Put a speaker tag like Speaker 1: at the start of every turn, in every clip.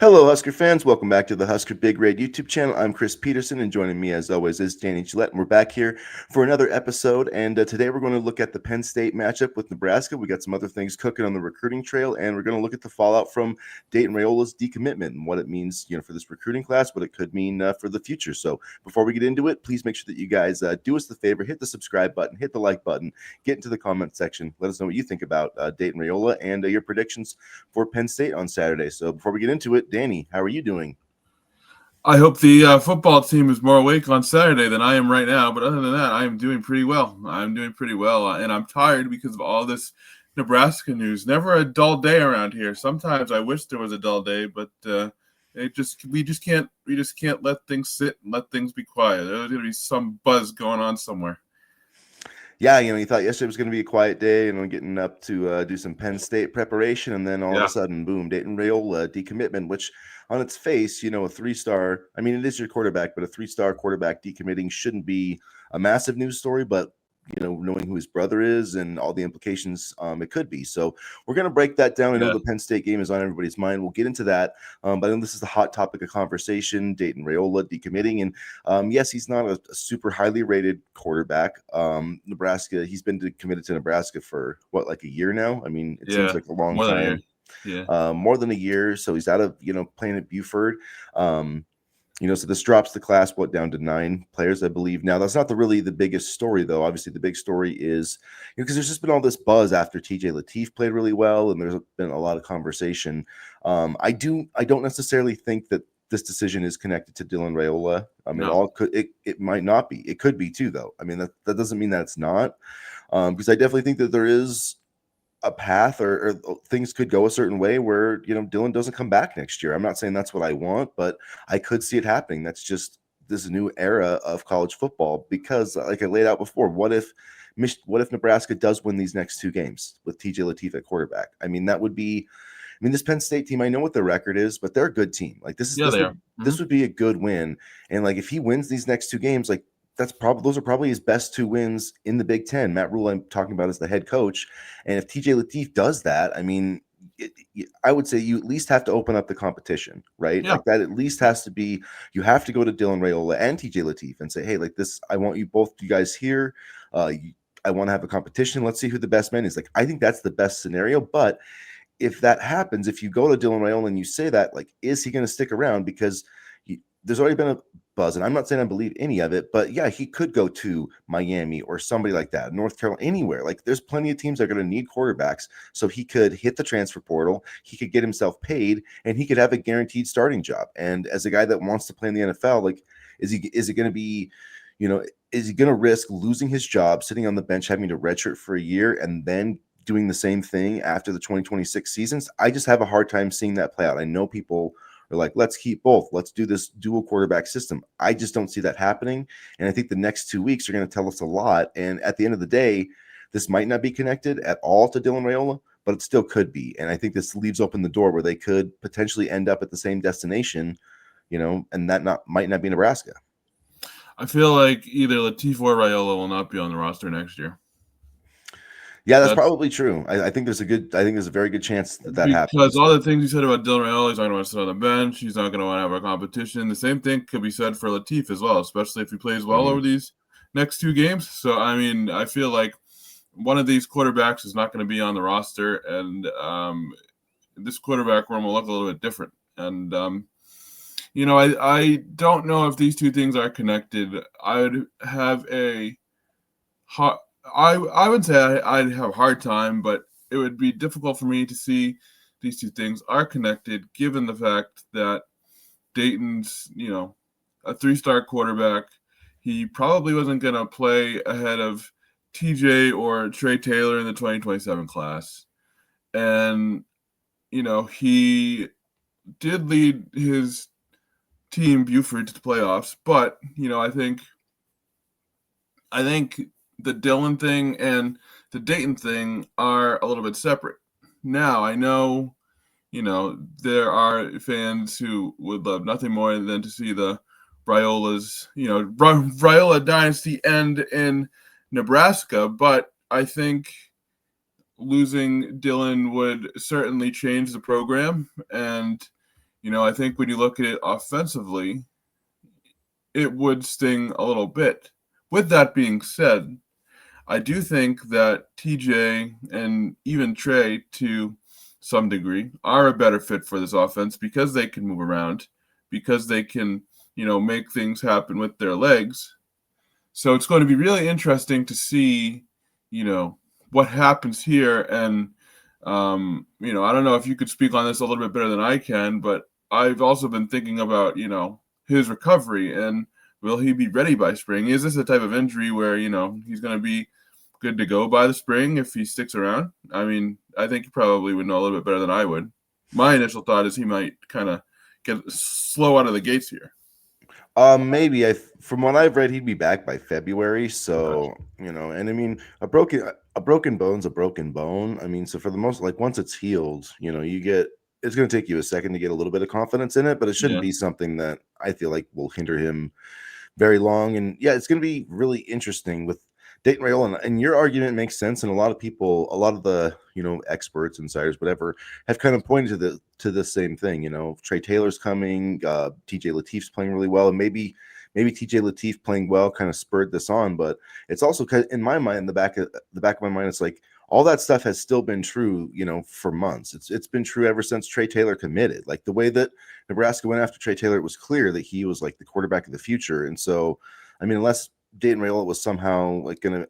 Speaker 1: Hello, Husker fans. Welcome back to the Husker Big Red YouTube channel. I'm Chris Peterson, and joining me, as always, is Danny Gillette. And we're back here for another episode. And today we're going to look at the Penn State matchup with Nebraska. We got some other things cooking on the recruiting trail, and we're going to look at the fallout from Dayton Raiola's decommitment and what it means, for this recruiting class, what it could mean for the future. So before we get into it, please make sure that you guys do us the favor, hit the subscribe button, hit the like button, get into the comment section. Let us know what you think about Dayton Raiola and your predictions for Penn State on Saturday. So before we get into it, Danny, how are you doing?
Speaker 2: I hope the football team is more awake on Saturday than I am right now. But other than that, I am doing pretty well. And I'm tired because of all this Nebraska news. Never a dull day around here. Sometimes I wish there was a dull day, but we just can't let things sit and let things be quiet. There's going to be some buzz going on somewhere.
Speaker 1: Yeah, you thought yesterday was going to be a quiet day, and we're getting up to do some Penn State preparation, and then all of a sudden, boom, Dayton Raiola decommitment, which on its face, a three-star, I mean, it is your quarterback, but a three-star quarterback decommitting shouldn't be a massive news story, but knowing who his brother is and all the implications it could be. So we're going to break that down. I know the Penn State game is on everybody's mind. We'll get into that. But I know this is the hot topic of conversation, Dayton Raiola decommitting. And yes, he's not a super highly rated quarterback. Nebraska, he's been committed to Nebraska for like a year now. I mean, it seems like a long time. More than a year. So he's out of, playing at Buford. So this drops the class down to 9 players, I believe. Now that's not really the biggest story, though. Obviously, the big story is because there's just been all this buzz after TJ Lateef played really well, and there's been a lot of conversation. I don't necessarily think that this decision is connected to Dylan Raiola. I mean, it might not be. It could be too, though. I mean, that doesn't mean that it's not, because I definitely think that there is a path or things could go a certain way where Dylan doesn't come back next year. I'm not saying that's what I want, but I could see it happening. That's just this new era of college football, because like I laid out before, what if Nebraska does win these next 2 games with TJ Lateef at quarterback? I mean, that would be, this Penn State team, I know what their record is, but they're a good team. Like this would be a good win. And like if he wins these next 2 games, like those are probably his best 2 wins in the Big Ten. Matt Rhule, I'm talking about, as the head coach. And if TJ Lateef does that, I mean, I would say you at least have to open up the competition, right?
Speaker 2: Yeah.
Speaker 1: Like that at least has to be, you have to go to Dylan Raiola and TJ Lateef and say, hey, like this, I want you guys here. I want to have a competition. Let's see who the best man is. Like, I think that's the best scenario. But if that happens, if you go to Dylan Raiola and you say that, like, is he going to stick around? Because there's already been a buzz, and I'm not saying I believe any of it, but yeah, he could go to Miami or somebody like that, North Carolina, anywhere. Like there's plenty of teams that are going to need quarterbacks, so he could hit the transfer portal, he could get himself paid, and he could have a guaranteed starting job. And as a guy that wants to play in the NFL, like, is it going to be, is he going to risk losing his job, sitting on the bench, having to redshirt for a year, and then doing the same thing after the 2026 seasons? I just have a hard time seeing that play out. I know people are like, let's keep both. Let's do this dual quarterback system. I just don't see that happening. And I think the next 2 weeks are going to tell us a lot. And at the end of the day, this might not be connected at all to Dylan Raiola, but it still could be. And I think this leaves open the door where they could potentially end up at the same destination, and that might not be Nebraska.
Speaker 2: I feel like either Lateef or Raiola will not be on the roster next year.
Speaker 1: Yeah, that's probably true. I think there's a very good chance that happens.
Speaker 2: Because all the things you said about Dylan Raiola, he's not going to want to sit on the bench. He's not going to want to have a competition. The same thing could be said for Lateef as well, especially if he plays well over these next 2 games. So, I mean, I feel like one of these quarterbacks is not going to be on the roster, and this quarterback room will look a little bit different. And, I don't know if these 2 things are connected. I would have I would say I'd have a hard time, but it would be difficult for me to see these 2 things are connected, given the fact that Dayton's, a 3-star quarterback. He probably wasn't going to play ahead of TJ or Trey Taylor in the 2027 class. And, he did lead his team, Buford, to the playoffs. But, I think the Dylan thing and the Dayton thing are a little bit separate. Now, I know, there are fans who would love nothing more than to see the Raiola dynasty end in Nebraska, but I think losing Dylan would certainly change the program, and I think when you look at it offensively, it would sting a little bit. With that being said, I do think that TJ and even Trey, to some degree, are a better fit for this offense because they can move around, because they can, make things happen with their legs. So it's going to be really interesting to see, what happens here. And, I don't know if you could speak on this a little bit better than I can, but I've also been thinking about, his recovery and will he be ready by spring? Is this a type of injury where, he's going to be good to go by the spring if he sticks around? I mean, I think you probably would know a little bit better than I would. My initial thought is he might kind of get slow out of the gates here.
Speaker 1: Maybe from what I've read, he'd be back by February. So, and I mean, a broken bone's a broken bone. I mean, so for the most, like once it's healed, it's going to take you a second to get a little bit of confidence in it, but it shouldn't be something that I feel like will hinder him very long. And yeah, it's going to be really interesting with Dayton Raiola, and your argument makes sense. And a lot of people, a lot of the experts, insiders, whatever, have kind of pointed to the same thing. Trey Taylor's coming, TJ Lateef's playing really well, and maybe TJ Lateef playing well kind of spurred this on. But it's also in my mind, the back of my mind, it's like all that stuff has still been true, for months. It's been true ever since Trey Taylor committed. Like the way that Nebraska went after Trey Taylor, it was clear that he was like the quarterback of the future. And so, I mean, unless Dayton Raiola was somehow like going to,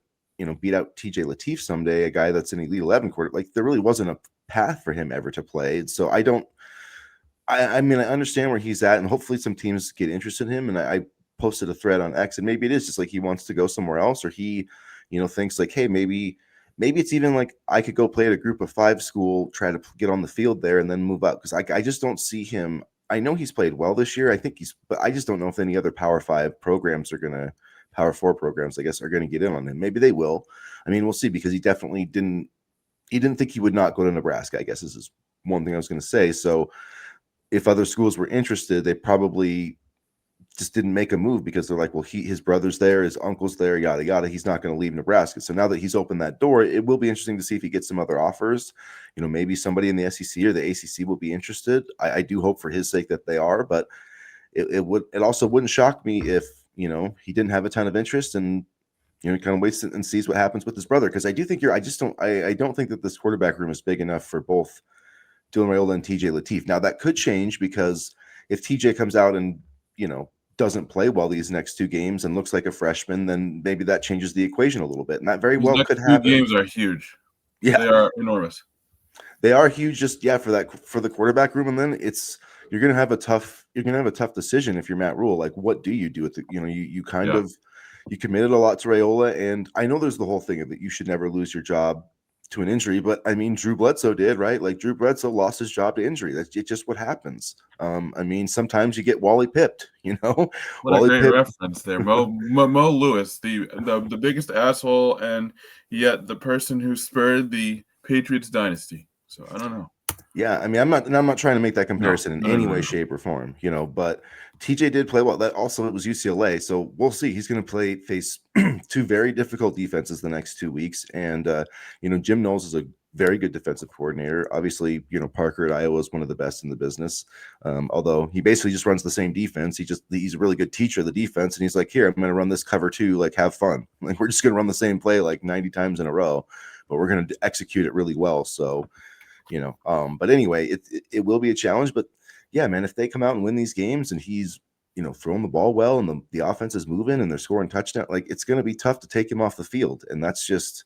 Speaker 1: beat out TJ Lateef someday, a guy that's an Elite 11 quarter, like there really wasn't a path for him ever to play. So I mean, I understand where he's at, and hopefully some teams get interested in him. And I posted a thread on X, and maybe it is just like he wants to go somewhere else, or he, thinks like, hey, maybe it's even like I could go play at a group of 5 school, try to get on the field there and then move up. Cause I just don't see him. I know he's played well this year. But I just don't know if any other Power 5 programs are going to, Power 4 programs, I guess, are going to get in on him. Maybe they will. I mean, we'll see, because he definitely didn't think he would not go to Nebraska, I guess, is one thing I was going to say. So if other schools were interested, they probably just didn't make a move because they're like, well, his brother's there, his uncle's there, yada, yada. He's not going to leave Nebraska. So now that he's opened that door, it will be interesting to see if he gets some other offers. Maybe somebody in the SEC or the ACC will be interested. I do hope for his sake that they are, but it also wouldn't shock me if, he didn't have a ton of interest and, he kind of waits and sees what happens with his brother. Cause I do think I don't think that this quarterback room is big enough for both Dylan Raiola and TJ Lateef. Now that could change, because if TJ comes out and, doesn't play well these next 2 games and looks like a freshman, then maybe that changes the equation a little bit. And that very well could happen.
Speaker 2: These games are huge.
Speaker 1: Yeah.
Speaker 2: They are enormous.
Speaker 1: They are huge, just for the quarterback room. And then you're gonna have a tough decision if you're Matt Rhule. Like, what do you do with the you kind of you committed a lot to Raiola, and I know there's the whole thing of that you should never lose your job to an injury, but I mean, Drew Bledsoe did, right? Like Drew Bledsoe lost his job to injury. That's just what happens. I mean, sometimes you get Wally pipped,
Speaker 2: What
Speaker 1: Wally
Speaker 2: a great reference there. Mo Lewis, the biggest asshole, and yet the person who spurred the Patriots dynasty. So I don't know.
Speaker 1: Yeah, I mean, I'm not trying to make that comparison in any way, shape, or form, but TJ did play well. That also, it was UCLA, so we'll see. He's going to face 2 very difficult defenses the next 2 weeks, and Jim Knowles is a very good defensive coordinator. Obviously, Parker at Iowa is one of the best in the business. Although he basically just runs the same defense. He's a really good teacher of the defense, and he's like, here, I'm going to run this cover 2, like have fun. Like we're just going to run the same play like 90 times in a row, but we're going to execute it really well. So. But anyway, it will be a challenge, but yeah, man, if they come out and win these games and he's, throwing the ball well and the offense is moving and they're scoring touchdown, like it's going to be tough to take him off the field. And that's just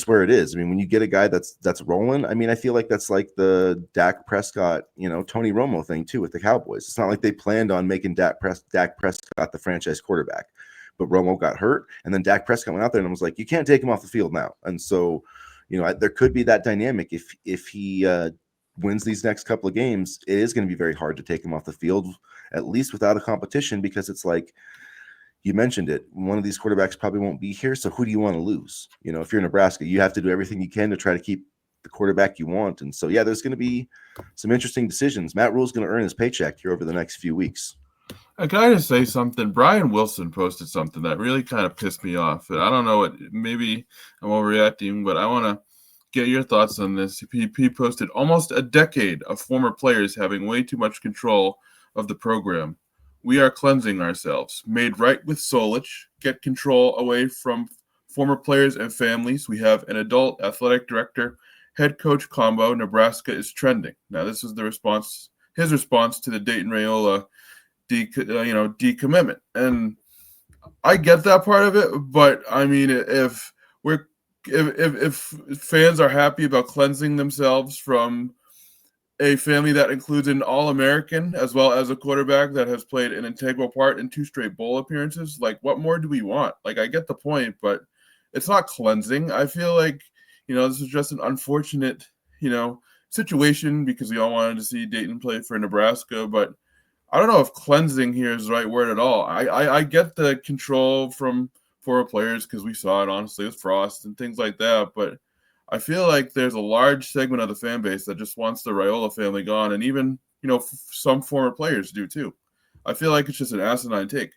Speaker 1: where it is. I mean, when you get a guy that's rolling, I mean, I feel like that's like the Dak Prescott, Tony Romo thing too with the Cowboys. It's not like they planned on making Dak Prescott the franchise quarterback, but Romo got hurt and then Dak Prescott went out there and was like, you can't take him off the field now. And so, there could be that dynamic if he wins these next couple of games. It is going to be very hard to take him off the field, at least without a competition, because it's like you mentioned it. One of these quarterbacks probably won't be here, so who do you want to lose? If you're Nebraska, you have to do everything you can to try to keep the quarterback you want. And so, yeah, there's going to be some interesting decisions. Matt Rhule's going to earn his paycheck here over the next few weeks.
Speaker 2: Can I just say something? Brian Wilson posted something that really kind of pissed me off. I don't know maybe I'm overreacting, but I want to get your thoughts on this. He posted almost a decade of former players having way too much control of the program. We are cleansing ourselves. Made right with Solich. Get control away from former players and families. We have an adult athletic director, head coach combo. Nebraska is trending. Now, this is the response, his response to the Dayton Raiola decommitment. And I get that part of it, but I mean, if fans are happy about cleansing themselves from a family that includes an All-American as well as a quarterback that has played an integral part in 2 straight bowl appearances, like what more do we want? Like, I get the point, but it's not cleansing. I feel like, this is just an unfortunate, situation because we all wanted to see Dayton play for Nebraska, but I don't know if cleansing here is the right word at all. I get the control from former players because we saw it, honestly, with Frost and things like that, but I feel like there's a large segment of the fan base that just wants the Raiola family gone, and even, some former players do too. I feel like it's just an asinine take.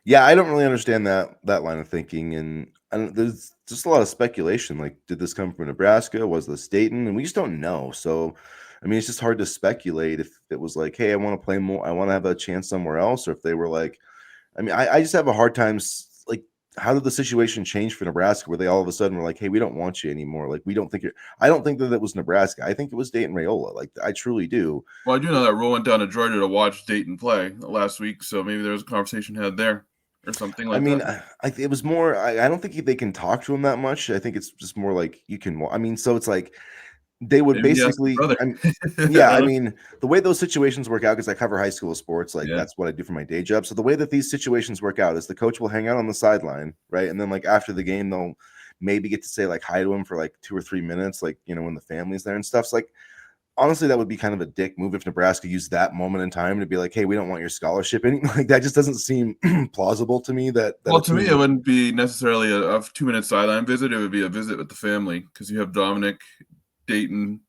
Speaker 1: Yeah, I don't really understand that line of thinking, and there's just a lot of speculation. Like, did this come from Nebraska? Was this Dayton? And we just don't know. So, I mean, it's just hard to speculate if it was like, hey, I want to play more, I want to have a chance somewhere else, or if they were like, I mean, I just have a hard time. Like, how did the situation change for Nebraska where they all of a sudden were like, hey, we don't want you anymore? Like, we don't think I don't think that it was Nebraska. I think it was Dayton Raiola. Like, I truly do.
Speaker 2: Well, I do know that Rhule went down to Georgia to watch Dayton play last week, so maybe there was a conversation had there or something like that.
Speaker 1: It was more, I don't think they can talk to him that much. I think it's just more like you can, so it's like they would
Speaker 2: Maybe he asked his
Speaker 1: basically,
Speaker 2: brother.
Speaker 1: yeah, I mean, the way those situations work out, because I cover high school sports, like
Speaker 2: Yeah.
Speaker 1: that's what I do for my day job. So the way that these situations work out is the coach will hang out on the sideline, right? And then like after the game, they'll maybe get to say like hi to him for like 2 or 3 minutes, like, when the family's there and stuff. So like, honestly, that would be kind of a dick move if Nebraska used that moment in time to be like, hey, we don't want your scholarship. And like, that just doesn't seem plausible to me.
Speaker 2: Well, to me, it wouldn't be necessarily a 2-minute sideline visit. It would be a visit with the family because you have Dominic, Dayton,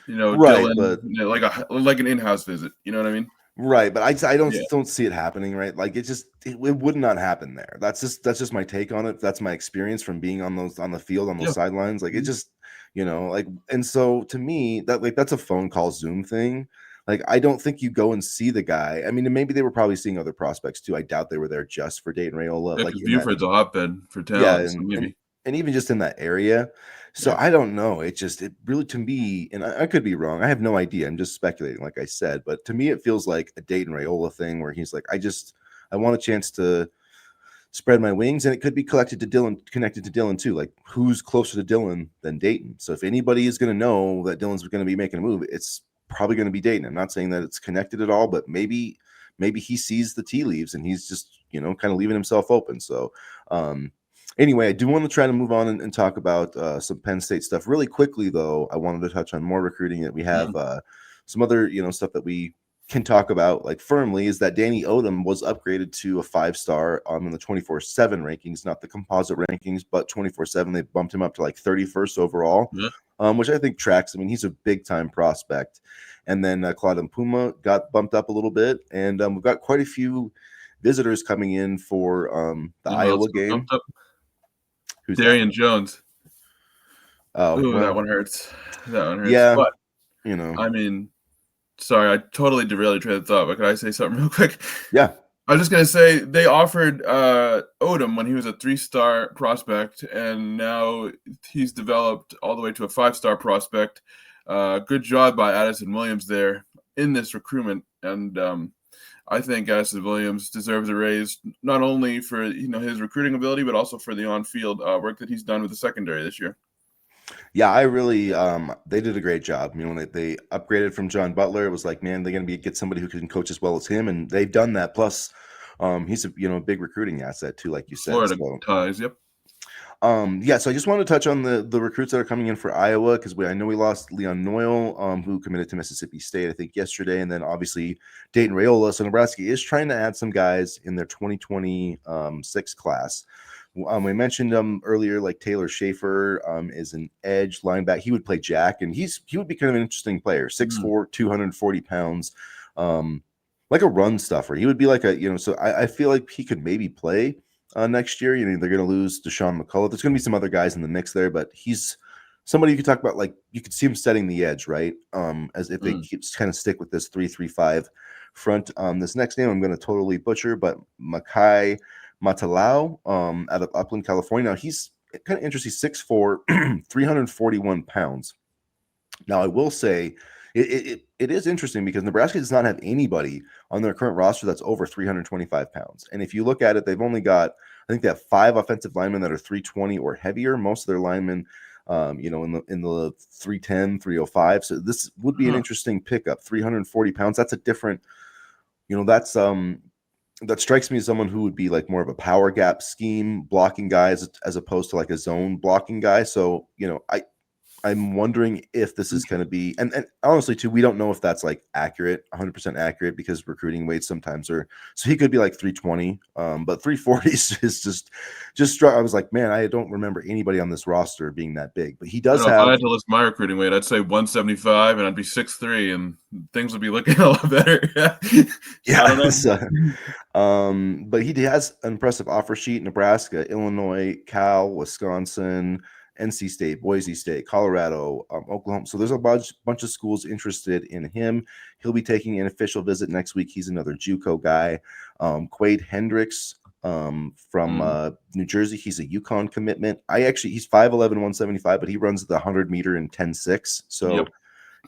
Speaker 1: right,
Speaker 2: Dylan,
Speaker 1: but
Speaker 2: like an in-house visit. You know what I mean?
Speaker 1: right, but I don't see it happening, right? Like it would not happen there. That's just my take on it. That's my experience from being on the field on those sidelines. Like it just, like, and so to me that's a phone call Zoom thing. Like I don't think you go and see the guy. I mean, maybe they were probably seeing other prospects too. I doubt they were there just for Dayton Raiola.
Speaker 2: Yeah,
Speaker 1: Like
Speaker 2: because
Speaker 1: in that,
Speaker 2: Buford's a hotbed for
Speaker 1: yeah,
Speaker 2: talent, so maybe.
Speaker 1: and even just in that area. So I don't know. It really, to me, and I could be wrong. I have no idea. I'm just speculating, like I said. But to me, it feels like a Dayton Raiola thing where he's like, I want a chance to spread my wings, and it could be connected to Dylan too. Like, who's closer to Dylan than Dayton? So if anybody is going to know that Dylan's going to be making a move, it's probably going to be Dayton. I'm not saying that it's connected at all, but maybe he sees the tea leaves and he's just kind of leaving himself open. So anyway, I do want to try to move on and talk about some Penn State stuff really quickly, though. I wanted to touch on more recruiting that we have. Some other, stuff that we can talk about like firmly is that Danny Odom was upgraded to a 5-star in the 24/7 rankings, not the composite rankings, but 24/7. They bumped him up to like 31st overall, which I think tracks. I mean, he's a big time prospect. And then Claude Puma got bumped up a little bit, and we've got quite a few visitors coming in for the Iowa game.
Speaker 2: Who's Darian that? Jones.
Speaker 1: Oh,
Speaker 2: ooh, well, that one hurts.
Speaker 1: Yeah,
Speaker 2: but I mean, sorry, I totally derailed your train of thought, but could I say something real quick?
Speaker 1: Yeah.
Speaker 2: I was just going to say they offered Odom when he was a 3-star prospect, and now he's developed all the way to a 5-star prospect. Good job by Addison Williams there in this recruitment, and I think Addison Williams deserves a raise, not only for his recruiting ability, but also for the on-field work that he's done with the secondary this year.
Speaker 1: Yeah, I really they did a great job. When they upgraded from John Butler, it was like, man, they're going to get somebody who can coach as well as him, and they've done that. Plus, he's a big recruiting asset too, like you said.
Speaker 2: Florida ties, yep.
Speaker 1: Yeah, so I just wanted to touch on the recruits that are coming in for Iowa, because I know we lost Leon Noyle, who committed to Mississippi State, I think, yesterday, and then obviously Dayton Raiola. So Nebraska is trying to add some guys in their 2026 class. We mentioned earlier, like Taylor Schaefer is an edge linebacker. He would play Jack, and he would be kind of an interesting player. 6'4", 240 pounds, like a run stuffer. He would be like so I feel like he could maybe play next year. They're going to lose Deshaun McCullough. There's going to be some other guys in the mix there, but he's somebody you could talk about, like you could see him setting the edge, right? As if they keep kind of stick with this 3-3-5 front. This next name I'm going to totally butcher, but Makai Matalau out of Upland, California. Now he's kind of interesting, 6'4", 341 pounds. Now I will say it is interesting because Nebraska does not have anybody on their current roster that's over 325 pounds. And if you look at it, they've only got, I think they have 5 offensive linemen that are 320 or heavier. Most of their linemen, in the 310, 305. So this would be an interesting pickup. 340 pounds. That's a different, that's that strikes me as someone who would be like more of a power gap scheme blocking guys as opposed to like a zone blocking guy. So, I'm wondering if this is going to be, and honestly too, we don't know if that's like accurate, 100% accurate, because recruiting weights sometimes are, so he could be like 320, but 340 is just I was like, man, I don't remember anybody on this roster being that big, but he does have.
Speaker 2: If I had to list my recruiting weight, I'd say 175 and I'd be 6'3", and things would be looking a lot better.
Speaker 1: Yeah. I don't know. But he has an impressive offer sheet: Nebraska, Illinois, Cal, Wisconsin, NC State, Boise State, Colorado, Oklahoma. So there's a bunch of schools interested in him. He'll be taking an official visit next week. He's another JUCO guy. Quade Hendricks from New Jersey. He's a UConn commitment. He's 5'11", 175, but he runs the 100-meter in 10.6. So,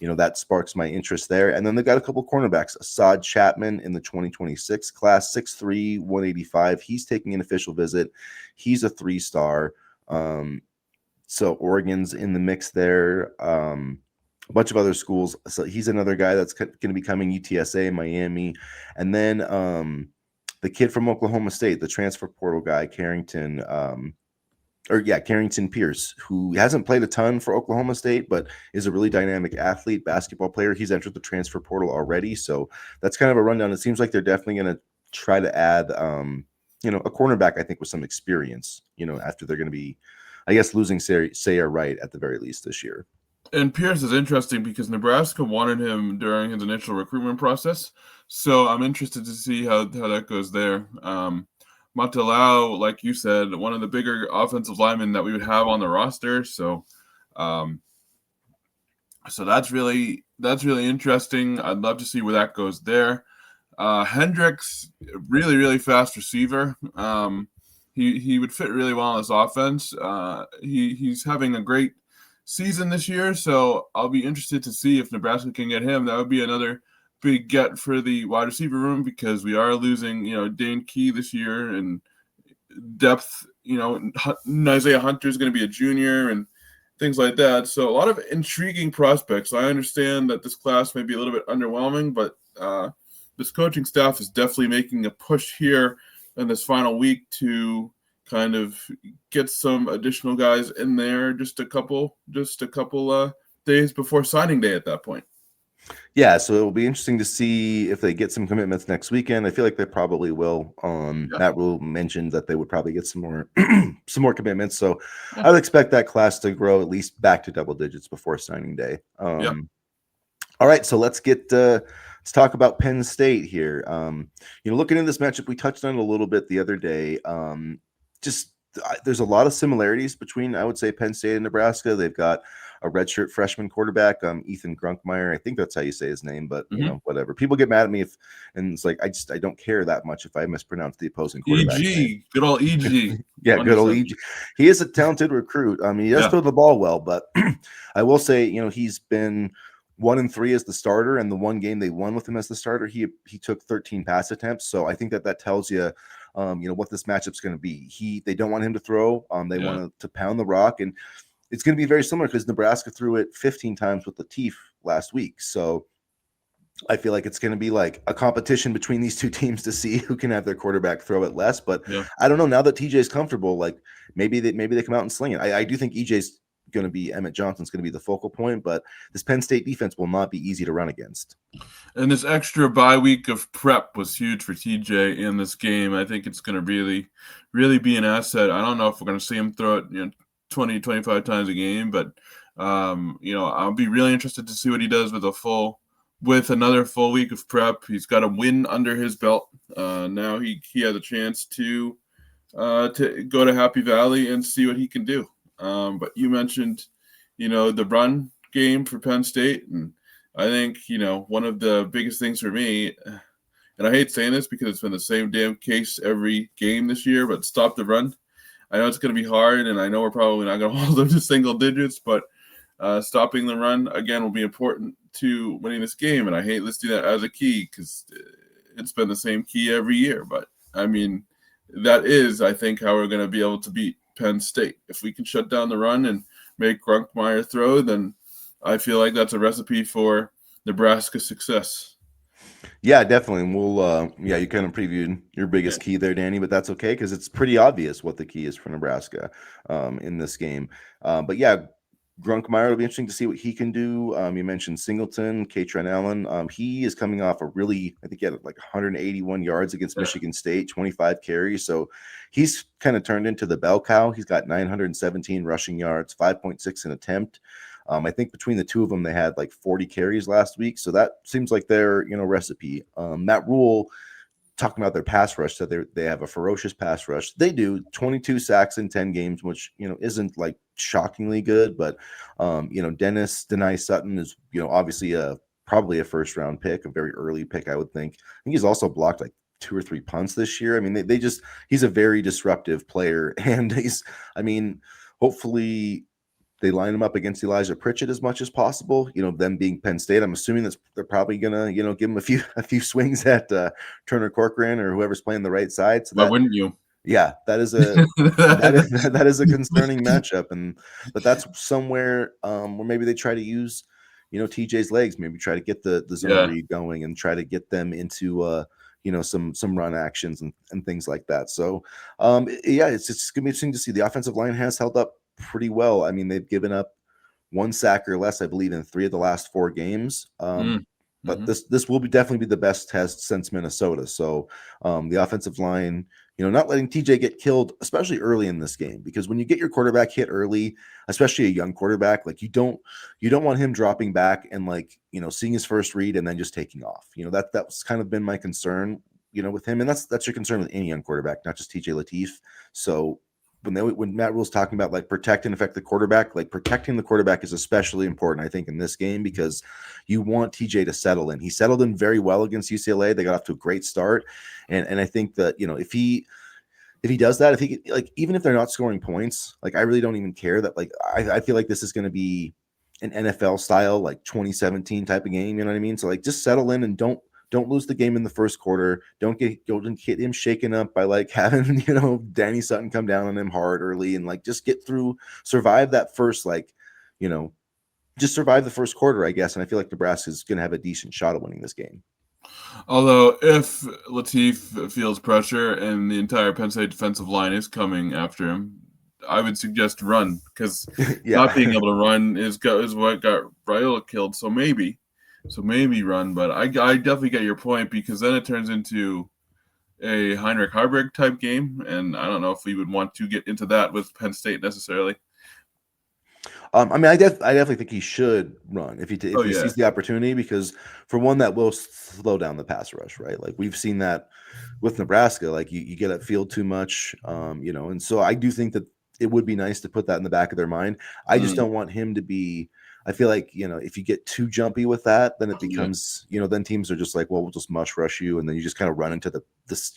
Speaker 1: that sparks my interest there. And then they've got a couple cornerbacks. Assad Chapman in the 2026 class, 6'3", 185. He's taking an official visit. He's a 3-star. So Oregon's in the mix there. A bunch of other schools. So he's another guy that's going to be coming. UTSA, Miami, and then the kid from Oklahoma State, the transfer portal guy, Carrington Pierce, who hasn't played a ton for Oklahoma State, but is a really dynamic athlete, basketball player. He's entered the transfer portal already, so that's kind of a rundown. It seems like they're definitely going to try to add, a cornerback, I think, with some experience. After they're going to be, I guess, losing Sayre Wright at the very least this year.
Speaker 2: And Pierce is interesting because Nebraska wanted him during his initial recruitment process. So I'm interested to see how that goes there. Matalau, like you said, one of the bigger offensive linemen that we would have on the roster. So that's really interesting. I'd love to see where that goes there. Hendricks, really, really fast receiver. He would fit really well in this offense. He's having a great season this year, so I'll be interested to see if Nebraska can get him. That would be another big get for the wide receiver room because we are losing, Dane Key this year and depth. Isaiah Hunter is going to be a junior and things like that. So a lot of intriguing prospects. I understand that this class may be a little bit underwhelming, but this coaching staff is definitely making a push here in this final week to kind of get some additional guys in there just a couple days before signing day at that point.
Speaker 1: Yeah, so it will be interesting to see if they get some commitments next weekend. I feel like they probably will. Matt Rhule mentioned that they would probably get some more commitments. So I would expect that class to grow at least back to double digits before signing day. All right, so let's talk about Penn State here. Looking at this matchup, we touched on it a little bit the other day. There's a lot of similarities between, I would say, Penn State and Nebraska. They've got a redshirt freshman quarterback, Ethan Grunkmeyer. I think that's how you say his name, but whatever. People get mad at me and it's like I don't care that much if I mispronounce the opposing quarterback.
Speaker 2: EG, good old EG.
Speaker 1: Yeah, good old EG. He is a talented recruit. He does throw the ball well, but I will say, he's been 1-3 as the starter, and the one game they won with him as the starter, he took 13 pass attempts. So I think that tells you, what this matchup's going to be. They don't want him to throw. They want to pound the rock, and it's going to be very similar because Nebraska threw it 15 times with Latif last week. So I feel like it's going to be like a competition between these two teams to see who can have their quarterback throw it less. But I don't know. Now that TJ's comfortable, like maybe they come out and sling it. I do think EJ's going to be, Emmett Johnson's going to be the focal point, but this Penn State defense will not be easy to run against. And
Speaker 2: this extra bye week of prep was huge for TJ in this game. I think it's going to really, really be an asset. I don't know if we're going to see him throw it, 20, 25 times a game, but I'll be really interested to see what he does with another full week of prep. He's got a win under his belt. Now he has a chance to go to Happy Valley and see what he can do. But you mentioned, the run game for Penn State. And I think, one of the biggest things for me, and I hate saying this because it's been the same damn case every game this year, but stop the run. I know it's going to be hard, and I know we're probably not going to hold them to single digits, but stopping the run, again, will be important to winning this game. And I hate listing that as a key because it's been the same key every year. But, I mean, that is, I think, how we're going to be able to beat Penn State. If we can shut down the run and make Grunkmeyer throw, then I feel like that's a recipe for Nebraska success.
Speaker 1: Yeah, definitely. And we'll, you kind of previewed your biggest key there, Danny, but that's okay because it's pretty obvious what the key is for Nebraska in this game. But yeah, Grunkmeyer will be interesting to see what he can do. You mentioned Singleton, Katron Allen. He is coming off I think he had like 181 yards against Michigan State, 25 carries. So he's kind of turned into the bell cow. He's got 917 rushing yards, 5.6 an attempt. I think between the two of them, they had like 40 carries last week. So that seems like their, recipe. Matt Rhule, talking about their pass rush, so they have a ferocious pass rush. They do 22 sacks in 10 games, which, isn't like shockingly good. But, Dennis Sutton is, obviously probably a first round pick, a very early pick, I would think. I think he's also blocked like 2 or 3 punts this year. I mean, he's a very disruptive player. And hopefully they line him up against Elijah Pritchett as much as possible. Them being Penn State, I'm assuming they're probably gonna, give him a few swings at Turner Corcoran or whoever's playing the right side. So
Speaker 2: why wouldn't you?
Speaker 1: Yeah, that is that is a concerning matchup, but that's somewhere where maybe they try to use, TJ's legs, maybe try to get the zone read going and try to get them into some run actions and things like that. So it's gonna be interesting to see. The offensive line has held up pretty well. I mean, they've given up 1 sack or less, I believe, in 3 of the last 4 games. But this will definitely be the best test since Minnesota. So the offensive line, not letting TJ get killed, especially early in this game, because when you get your quarterback hit early, especially a young quarterback, like you don't want him dropping back and seeing his first read and then just taking off. That's kind of been my concern, with him, and that's your concern with any young quarterback, not just TJ Lateef. So when Matt Rhule's talking about protect and affect the quarterback, protecting the quarterback is especially important, I think, in this game, because you want TJ to settle in. He settled in very well against UCLA. They got off to a great start. And I think that, if he does that, if he even if they're not scoring points, I really don't even care that I feel like this is going to be an NFL style 2017 type of game. You know what I mean? So just settle in and don't lose the game in the first quarter. Don't get him shaken up by having, Danny Sutton come down on him hard early, and just get through, survive that first, just survive the first quarter, I guess. And I feel like Nebraska is going to have a decent shot at winning this game.
Speaker 2: Although if Lateef feels pressure and the entire Penn State defensive line is coming after him, I would suggest run, because not being able to run is what got Raiola killed. So maybe run, but I definitely get your point, because then it turns into a Heinrich Haarberg type game, and I don't know if we would want to get into that with Penn State necessarily.
Speaker 1: I definitely think he should run if he sees the opportunity, because for one, that will slow down the pass rush, right? We've seen that with Nebraska, you get upfield too much, and so I do think that it would be nice to put that in the back of their mind. I just don't want him to be. I feel like, if you get too jumpy with that, then it becomes, then teams are just well, we'll just mush rush you. And then you just kind of run into this,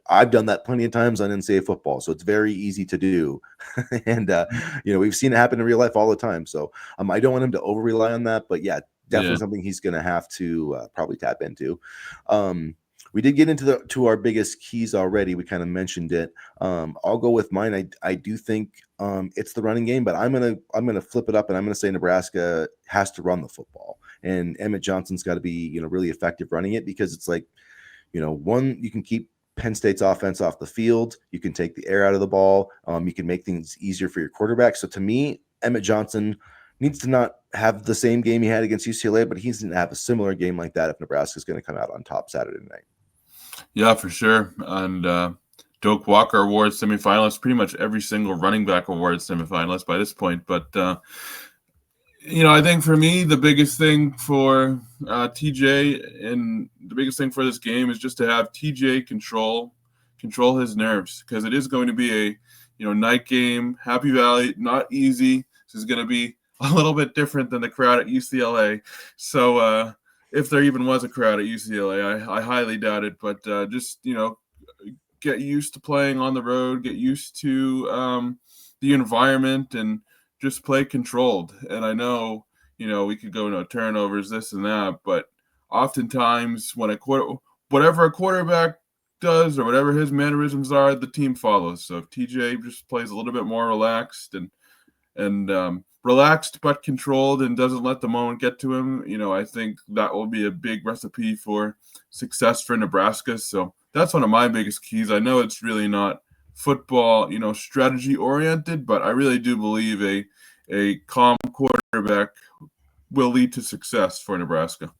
Speaker 1: I've done that plenty of times on NCAA football. So it's very easy to do. And, we've seen it happen in real life all the time. So I don't want him to over rely on that, but definitely something he's going to have to probably tap into. We did get into our biggest keys already. We kind of mentioned it. I'll go with mine. I do think it's the running game, but I'm gonna flip it up, and I'm gonna say Nebraska has to run the football, and Emmett Johnson's got to be really effective running it, because it's one, you can keep Penn State's offense off the field, you can take the air out of the ball, you can make things easier for your quarterback. So to me, Emmett Johnson needs to not have the same game he had against UCLA, but he's going to have a similar game like that if Nebraska is going to come out on top Saturday night. Yeah,
Speaker 2: for sure. And Doak Walker Award semifinalist, pretty much every single running back award semifinalist by this point. But, I think for me, the biggest thing for TJ and the biggest thing for this game is just to have TJ control his nerves, because it is going to be a, night game, Happy Valley, not easy. This is going to be a little bit different than the crowd at UCLA. So if there even was a crowd at UCLA, I highly doubt it. But just get used to playing on the road, get used to the environment, and just play controlled. And I know we could go turnovers, this and that, but oftentimes when whatever a quarterback does or whatever his mannerisms are, the team follows. So if TJ just plays a little bit more relaxed and relaxed but controlled and doesn't let the moment get to him, I think that will be a big recipe for success for Nebraska. So that's one of my biggest keys. I know it's really not football, strategy oriented, but I really do believe a calm quarterback will lead to success for Nebraska.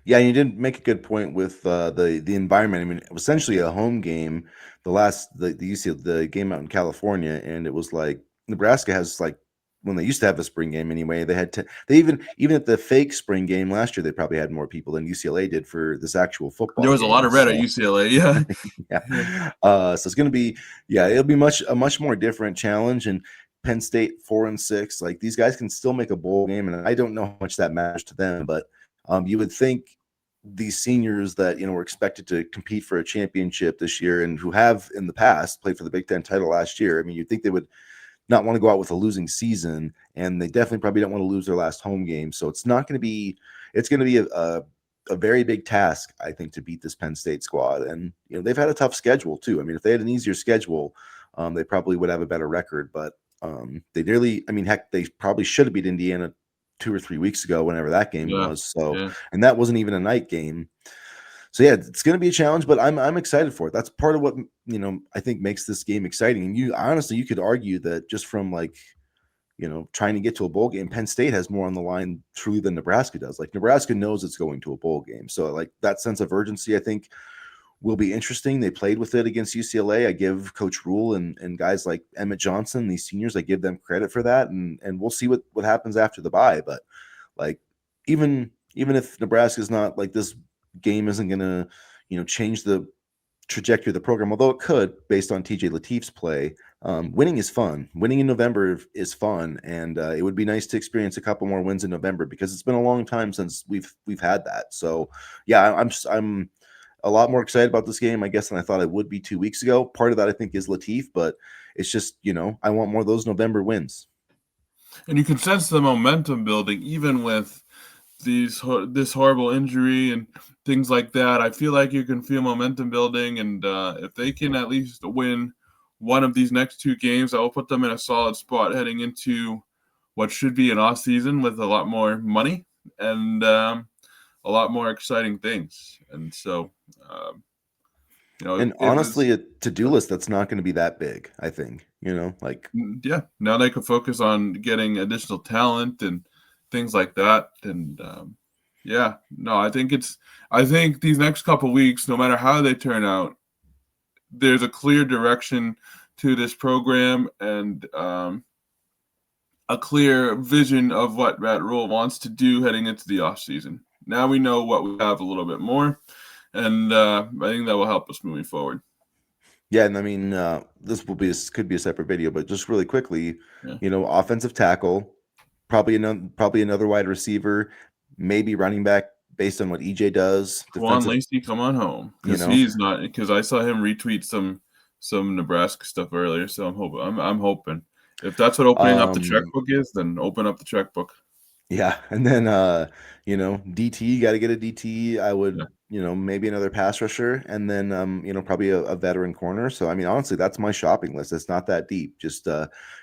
Speaker 1: Yeah, you did make a good point with the environment. I mean, it was essentially a home game. The game out in California, and it was like Nebraska has like when they used to have a spring game anyway. They had they even at the fake spring game last year, they probably had more people than UCLA did for this actual football.
Speaker 2: There was
Speaker 1: game,
Speaker 2: a lot of red at UCLA, yeah.
Speaker 1: yeah. So it's going to be, it'll be a much more different challenge. And Penn State 4-6, like these guys can still make a bowl game, and I don't know how much that matters to them, but you would think these seniors that were expected to compete for a championship this year and who have in the past played for the Big Ten title last year, I mean, you'd think they would not want to go out with a losing season, and they definitely probably don't want to lose their last home game. So it's going to be a very big task, I think, to beat this Penn State squad. And they've had a tough schedule too. I mean, if they had an easier schedule, they probably would have a better record. But heck, they probably should have beat Indiana 2 or 3 weeks ago, whenever that game was. So, and that wasn't even a night game. So yeah, it's going to be a challenge, but I'm excited for it. That's part of what I think makes this game exciting. And you could argue that just from trying to get to a bowl game, Penn State has more on the line truly than Nebraska does. Like Nebraska knows it's going to a bowl game, so like that sense of urgency, I think, will be interesting. They played with it against UCLA. I give Coach Rhule and guys like Emmett Johnson, these seniors, I give them credit for that. And we'll see what happens after the bye. But like even if Nebraska is not like this game isn't going to change the trajectory of the program, although it could based on TJ Latif's play. Winning is fun. Winning in November is fun, and it would be nice to experience a couple more wins in November because it's been a long time since we've had that. So yeah, I'm a lot more excited about this game, I guess, than I thought I would be 2 weeks ago. Part of that, I think, is Latif, but it's just, I want more of those November wins.
Speaker 2: And you can sense the momentum building, even with this horrible injury and things like that. I feel like you can feel momentum building, and if they can at least win one of these next 2 games, I will put them in a solid spot heading into what should be an off season with a lot more money and a lot more exciting things. And so,
Speaker 1: and honestly, a to-do list that's not going to be that big, I think.
Speaker 2: Now they can focus on getting additional talent and things like that. And I think these next couple weeks, no matter how they turn out, there's a clear direction to this program and a clear vision of what Matt Rhule wants to do heading into the offseason. Now we know what we have a little bit more, and I think that will help us moving forward.
Speaker 1: Yeah, and I mean, this could be a separate video, but just really quickly, offensive tackle, probably another wide receiver, maybe running back based on what EJ does.
Speaker 2: Juan Lacey, come on home, because he's not. Because I saw him retweet some Nebraska stuff earlier, so I'm hoping if that's what opening up the checkbook is, then open up the checkbook.
Speaker 1: Yeah, and then DT, you got to get a DT. I would, maybe another pass rusher, and then probably a veteran corner. So I mean, honestly, that's my shopping list. It's not that deep. Just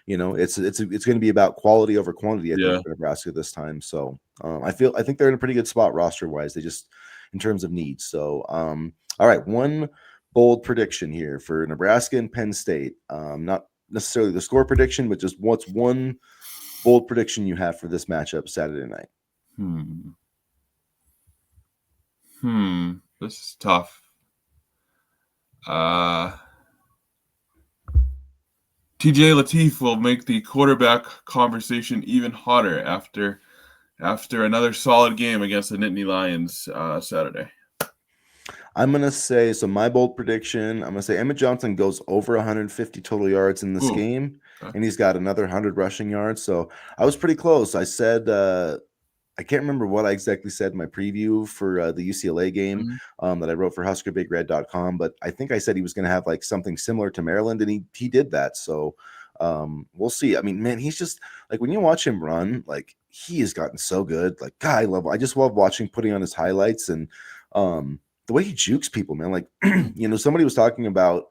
Speaker 1: it's going to be about quality over quantity, I think, for Nebraska this time. So I think they're in a pretty good spot roster wise. They just in terms of needs. So all right, one bold prediction here for Nebraska and Penn State. Not necessarily the score prediction, but just what's one bold prediction you have for this matchup Saturday night?
Speaker 2: This is tough. TJ Latif will make the quarterback conversation even hotter after another solid game against the Nittany Lions Saturday.
Speaker 1: I'm going to say, so my bold prediction, I'm going to say Emmett Johnson goes over 150 total yards in this game.
Speaker 2: Okay.
Speaker 1: and he's got another 100 rushing yards. So I was pretty close. I said I can't remember what I exactly said in my preview for the UCLA game
Speaker 2: Mhm.
Speaker 1: that I wrote for HuskerBigRed.com, but I think I said he was going to have like something similar to Maryland, and he did that. So we'll see. I mean, man, he's just like when you watch him run, like he has gotten so good. Like, God, I just love watching putting on his highlights and the way he jukes people, man. Like, somebody was talking about.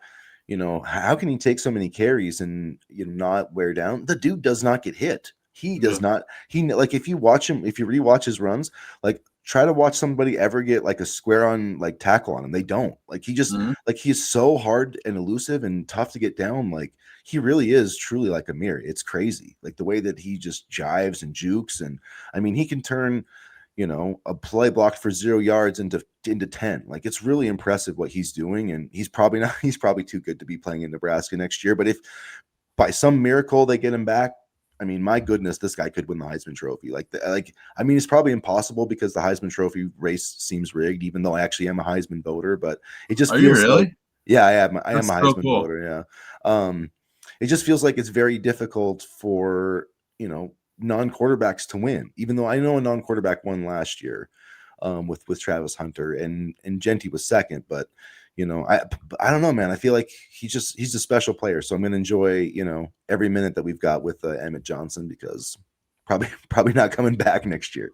Speaker 1: How can he take so many carries and not wear down? The dude does not get hit. He does
Speaker 2: Yeah.
Speaker 1: not. Like if you watch him, if you rewatch his runs, like try to watch somebody ever get like a square on like tackle on him. They don't. Like he just
Speaker 2: Mhm.
Speaker 1: like he's so hard and elusive and tough to get down. Like he really is truly like a mirror. It's crazy. Like the way that he just jives and jukes, and I mean he can turn a play blocked for 0 yards into 10. Like it's really impressive what he's doing. And he's probably not, he's probably too good to be playing in Nebraska next year. But if by some miracle they get him back, I mean, my goodness, this guy could win the Heisman Trophy. I mean, it's probably impossible because the Heisman Trophy race seems rigged, even though I actually am a Heisman voter, but it just
Speaker 2: Are you
Speaker 1: feels like,
Speaker 2: really?
Speaker 1: yeah, I am
Speaker 2: That's
Speaker 1: a
Speaker 2: so
Speaker 1: Heisman
Speaker 2: cool.
Speaker 1: voter. Yeah. It just feels like it's very difficult for, non-quarterbacks to win, even though I know a non-quarterback won last year with Travis Hunter and Genty was second, but I don't know, man. I feel like he's a special player, so I'm gonna enjoy every minute that we've got with Emmett Johnson because probably not coming back next year.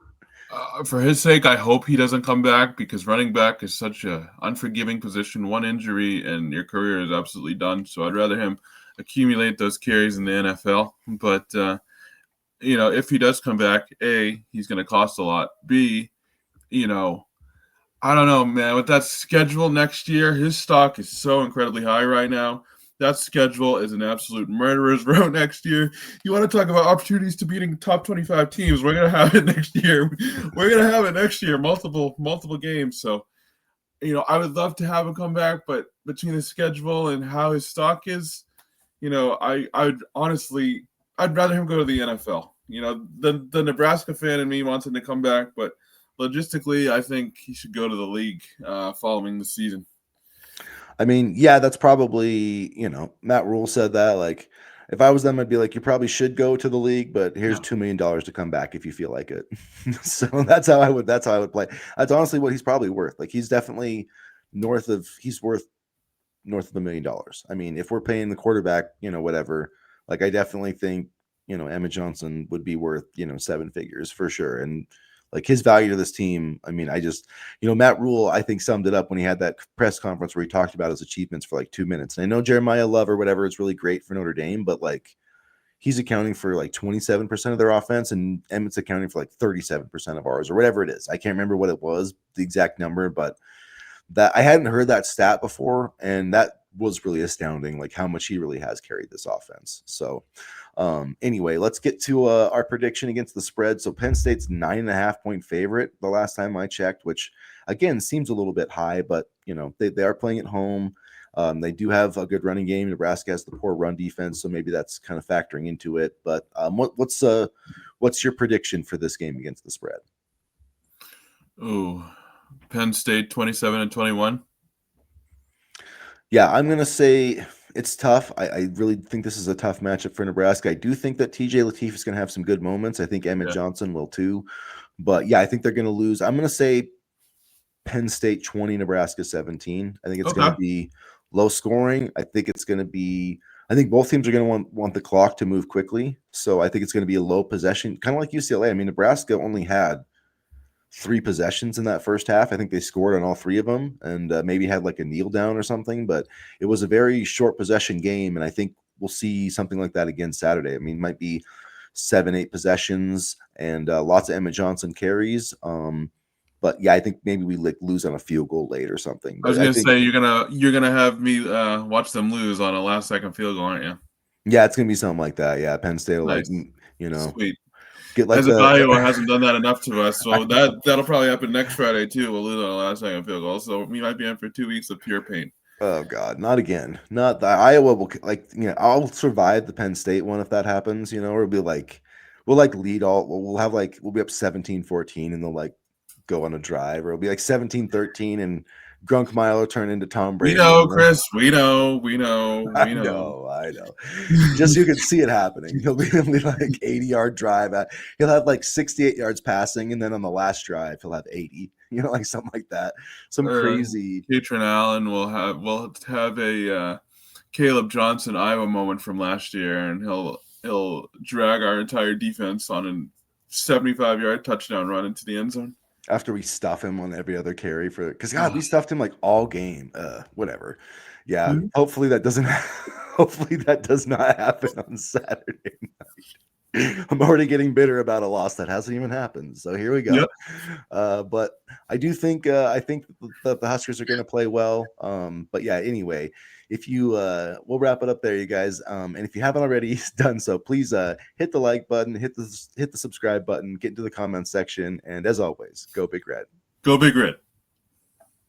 Speaker 2: For his sake, I hope he doesn't come back because running back is such a unforgiving position. One injury and your career is absolutely done. So I'd rather him accumulate those carries in the NFL. But if he does come back, A, he's going to cost a lot. B, you know, I don't know, man. With that schedule next year, his stock is so incredibly high right now. That schedule is an absolute murderer's row next year. You want to talk about opportunities to beating top 25 teams? We're gonna have it next year. We're gonna have it next year, multiple games. So, I would love to have him come back, but between the schedule and how his stock is, I'd honestly, I'd rather him go to the NFL. The Nebraska fan in me wants him to come back, but logistically, I think he should go to the league following the season.
Speaker 1: I mean, yeah, that's probably Matt Rhule said that. Like, if I was them, I'd be like, you probably should go to the league, but here's
Speaker 2: Yeah.
Speaker 1: $2 million to come back if you feel like it. So that's how I would play. That's honestly what he's probably worth. Like, he's worth north of $1 million. I mean, if we're paying the quarterback, whatever, like I definitely think, Emmett Johnson would be worth, seven figures for sure. And like his value to this team, I mean, Matt Rhule, I think summed it up when he had that press conference where he talked about his achievements for like 2 minutes. And I know Jeremiah Love or whatever is really great for Notre Dame, but like he's accounting for like 27% of their offense and Emmett's accounting for like 37% of ours or whatever it is. I can't remember what it was, the exact number, but that I hadn't heard that stat before, and that was really astounding, like how much he really has carried this offense. So anyway, let's get to our prediction against the spread. So Penn State's 9.5-point favorite the last time I checked, which again seems a little bit high, but they are playing at home. They do have a good running game. Nebraska has the poor run defense, so maybe that's kind of factoring into it. But what's your prediction for this game against the spread?
Speaker 2: Ooh, Penn State 27-21.
Speaker 1: Yeah, I'm gonna say it's tough. I really think this is a tough matchup for Nebraska. I do think that TJ Latif is gonna have some good moments. I think Emmett
Speaker 2: Yeah.
Speaker 1: Johnson will too. But yeah, I think they're gonna lose. I'm gonna say Penn State 20, Nebraska 17. I think it's gonna
Speaker 2: Okay.
Speaker 1: be low scoring. I think both teams are gonna want the clock to move quickly. So I think it's gonna be a low possession, kind of like UCLA. I mean, Nebraska only had three possessions in that first half. I think they scored on all three of them and maybe had like a kneel down or something, but it was a very short possession game. And I think we'll see something like that again Saturday. I mean, it might be 7-8 possessions and lots of Emmett Johnson carries. But yeah, I think maybe we lose on a field goal late or something.
Speaker 2: I was
Speaker 1: But I
Speaker 2: gonna
Speaker 1: think,
Speaker 2: say you're gonna have me watch them lose on a last second field goal, aren't you?
Speaker 1: yeah, it's going to be something like that. Yeah. Penn State will
Speaker 2: Nice,
Speaker 1: you know,
Speaker 2: sweet.
Speaker 1: get like
Speaker 2: As if
Speaker 1: the
Speaker 2: Iowa hasn't done that enough to us, so that'll probably happen next Friday too. We'll lose on a last second field goal, so we might be in for 2 weeks of pure pain.
Speaker 1: Oh God, not again. Not the Iowa will I'll survive the Penn State one if that happens, or it'll be like we'll like lead all we'll be up 17-14 and they'll like go on a drive or it'll be like 17-13 and Grunkmeyer turn into Tom
Speaker 2: We
Speaker 1: Brady.
Speaker 2: know,
Speaker 1: You know?
Speaker 2: Chris. We know.
Speaker 1: I know. Just you can see it happening. He'll be like 80-yard drive. He'll have like 68 yards passing, and then on the last drive, he'll have 80. You know, like something like that. Some crazy.
Speaker 2: Katrin Allen will have a Caleb Johnson Iowa moment from last year, and he'll drag our entire defense on a 75-yard touchdown run into the end zone.
Speaker 1: After we stuff him on every other carry because God, we stuffed him like all game. Whatever. Yeah. Mm-hmm. Hopefully that does not happen on Saturday night. I'm already getting bitter about a loss that hasn't even happened. So here we go. Yep. But I do think the Huskers are going to play well. But yeah, anyway, if you we'll wrap it up there, you guys. And if you haven't already done so, please hit the like button, hit the subscribe button, get into the comments section, and as always, go Big Red.
Speaker 2: Go Big Red.